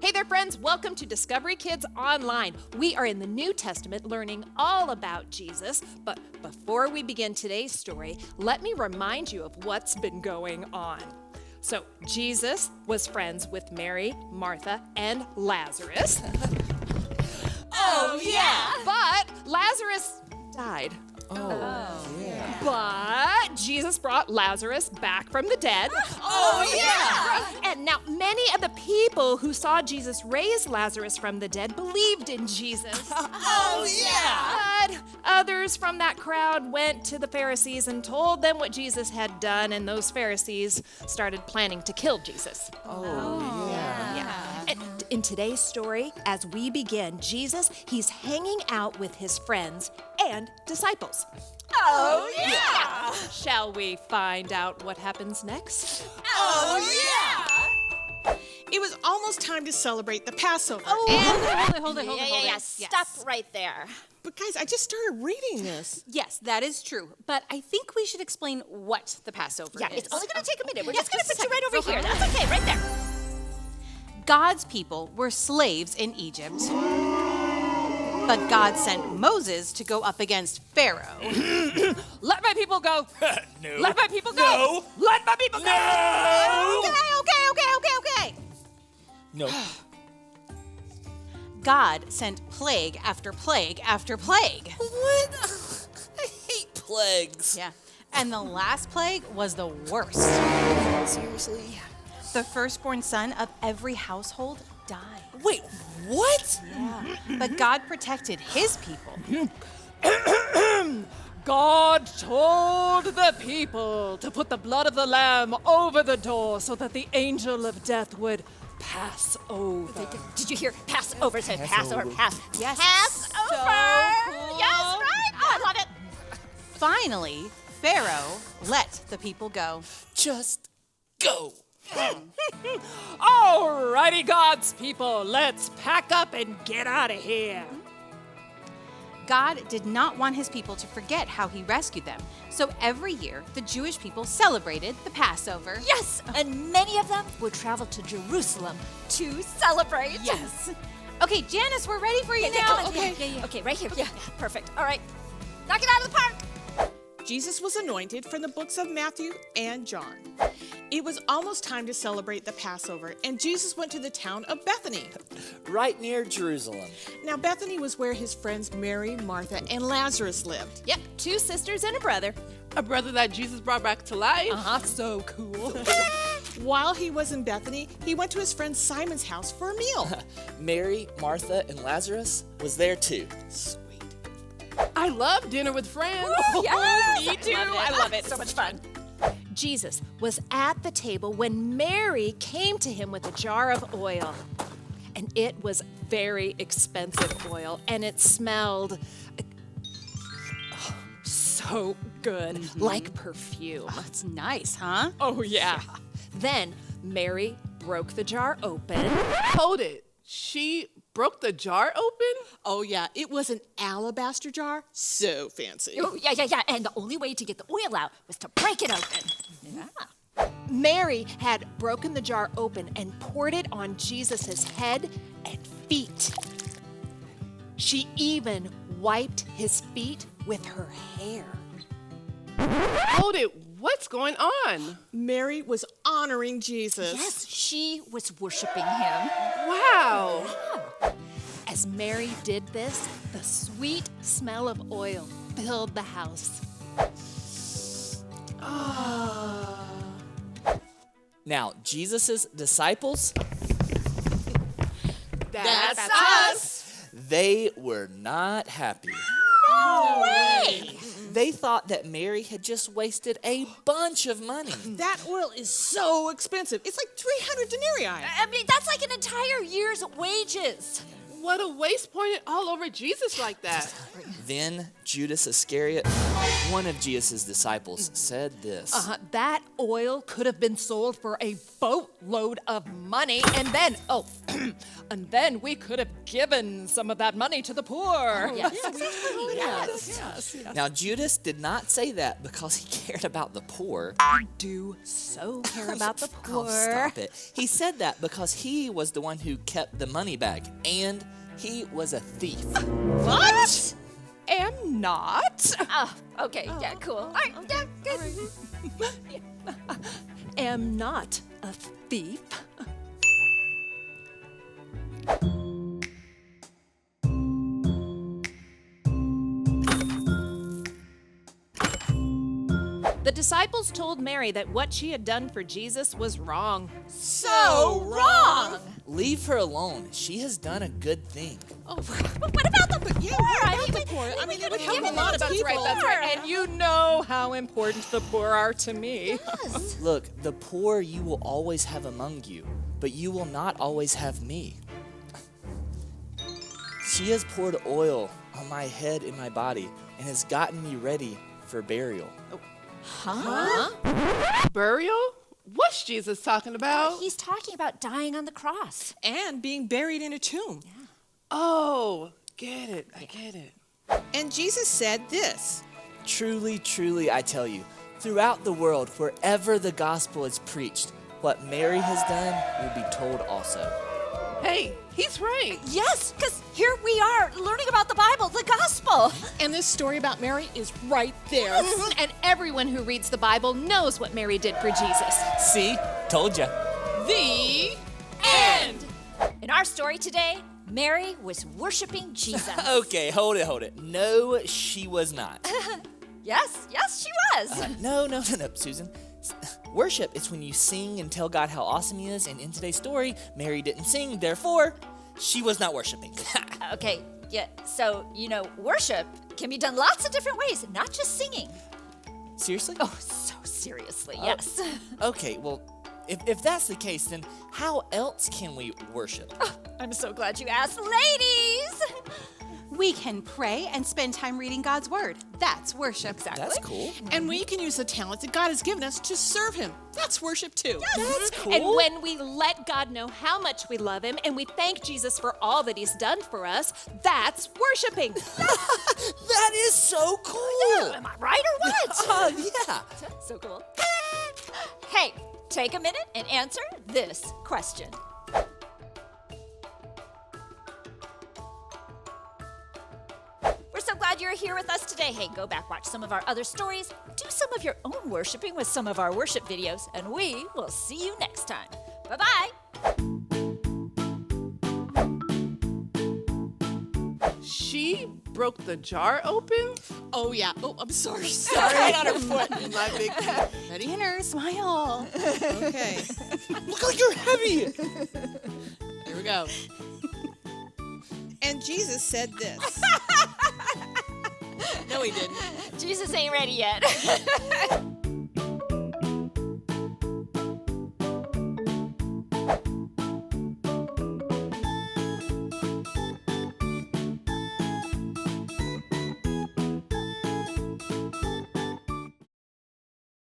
Hey there, friends. Welcome to Discovery Kids Online. We are in the New Testament learning all about Jesus. But before we begin today's story, let me remind you of what's been going on. So, Jesus was friends with Mary, Martha, and Lazarus. Oh, yeah! But Lazarus died. Oh, yeah. But Jesus brought Lazarus back from the dead. Oh, yeah! And now many of the people who saw Jesus raise Lazarus from the dead believed in Jesus. Oh, yeah! But others from that crowd went to the Pharisees and told them what Jesus had done, and those Pharisees started planning to kill Jesus. Oh, yeah. And in today's story, as we begin, Jesus, he's hanging out with his friends and disciples. Oh, yeah! Shall we find out what happens next? Oh, yeah! It was almost time to celebrate the Passover. Hold it. Yeah. Stop right there. But guys, I just started reading this. Yes, that is true. But I think we should explain what the Passover is. It's only going to take a minute. We're just going to put you right over here. That's okay, right there. God's people were slaves in Egypt. But God sent Moses to go up against Pharaoh. Let my people go. No. Let my people go. No. Let my people go. No! Okay. No. God sent plague after plague after plague. What? I hate plagues. Yeah. And the last plague was the worst. Seriously? The firstborn son of every household died. Wait, what? Yeah. But God protected his people. God told the people to put the blood of the lamb over the door so that the angel of death would pass over. Did you hear? Passover said Passover. Yes. Passover. So cool. Yes, right? Oh, I love it. Finally, Pharaoh let the people go. Just go. Alrighty, God's people, let's pack up and get out of here. God did not want his people to forget how he rescued them. So every year, the Jewish people celebrated the Passover. Yes, and many of them would travel to Jerusalem to celebrate. Yes. Okay, Janice, we're ready for you Yeah, now. come on. Okay, right here. Yeah, perfect. All right. Knock it out of the park. Jesus was anointed from the books of Matthew and John. It was almost time to celebrate the Passover, and Jesus went to the town of Bethany. Right near Jerusalem. Now, Bethany was where his friends Mary, Martha, and Lazarus lived. Yep, 2 sisters and a brother. A brother that Jesus brought back to life. So cool. While he was in Bethany, he went to his friend Simon's house for a meal. Mary, Martha, and Lazarus was there too. Sweet. I love dinner with friends. Yes, Me too. I love it. So much fun. Jesus was at the table when Mary came to him with a jar of oil. And it was very expensive oil, and it smelled so good, like perfume. That's nice, huh? Oh, yeah. Then Mary broke the jar open. Hold it. She broke the jar open? Oh, yeah, it was an alabaster jar. So fancy. Oh, yeah. And the only way to get the oil out was to break it open. Yeah. Mary had broken the jar open and poured it on Jesus' head and feet. She even wiped his feet with her hair. Hold it. What's going on? Mary was honoring Jesus. Yes, she was worshiping him. Wow. As Mary did this, the sweet smell of oil filled the house. Now, Jesus' disciples, That's us. they were not happy. No way. They thought that Mary had just wasted a bunch of money. That oil is so expensive. It's like 300 denarii. I mean, that's like an entire year's wages. What a waste, pointed all over Jesus like that. Then Judas Iscariot, one of Jesus' disciples, said this. That oil could have been sold for a boatload of money, and then, and then we could have given some of that money to the poor. Yes. Now, Judas did not say that because he cared about the poor. Do so care about the poor. Oh, stop it. He said that because he was the one who kept the money bag, and he was a thief. What? Am not. Oh, okay. Yeah, cool. All right. Yeah, good. Am not a thief. The disciples told Mary that what she had done for Jesus was wrong. So wrong. Leave her alone. She has done a good thing. But what about the poor? Yeah, what about the poor? I mean, it would help a lot of people. That's right. And you know how important the poor are to me. Look, the poor you will always have among you, but you will not always have me. She has poured oil on my head and my body and has gotten me ready for burial. Burial? What's Jesus talking about? He's talking about dying on the cross. And being buried in a tomb. Oh, get it. I get it. And Jesus said this. Truly, truly, I tell you, throughout the world, wherever the gospel is preached, what Mary has done will be told also. Hey, he's right. Yes, because here we are learning about the Bible, the gospel. And this story about Mary is right there. And everyone who reads the Bible knows what Mary did for Jesus. See? Told ya. The end. In our story today, Mary was worshiping Jesus. Okay, hold it. No, she was not. Yes, she was. No, Susan. Worship is when you sing and tell God how awesome he is, and in today's story, Mary didn't sing, therefore, she was not worshiping. Okay, yeah, so, worship can be done lots of different ways, not just singing. Seriously? Oh, so seriously, yes. Okay, well, if that's the case, then how else can we worship? I'm so glad you asked, ladies. We can pray and spend time reading God's word. That's worship. That's cool. And we can use the talent that God has given us to serve him. That's worship too. That's cool. And when we let God know how much we love him and we thank Jesus for all that he's done for us, that's worshiping. That is so cool. Am I right or what? Yeah. So cool. Hey, take a minute and answer this question. We're so glad you're here with us today. Hey, go back, watch some of our other stories, do some of your own worshiping with some of our worship videos, and we will see you next time. Bye-bye. She broke the jar open? Oh, yeah. Oh, I'm sorry. Right on her foot. My big Ready, Henner, smile. Okay. Look like you're heavy. Here we go. And Jesus said this. No, he didn't. Jesus ain't ready yet.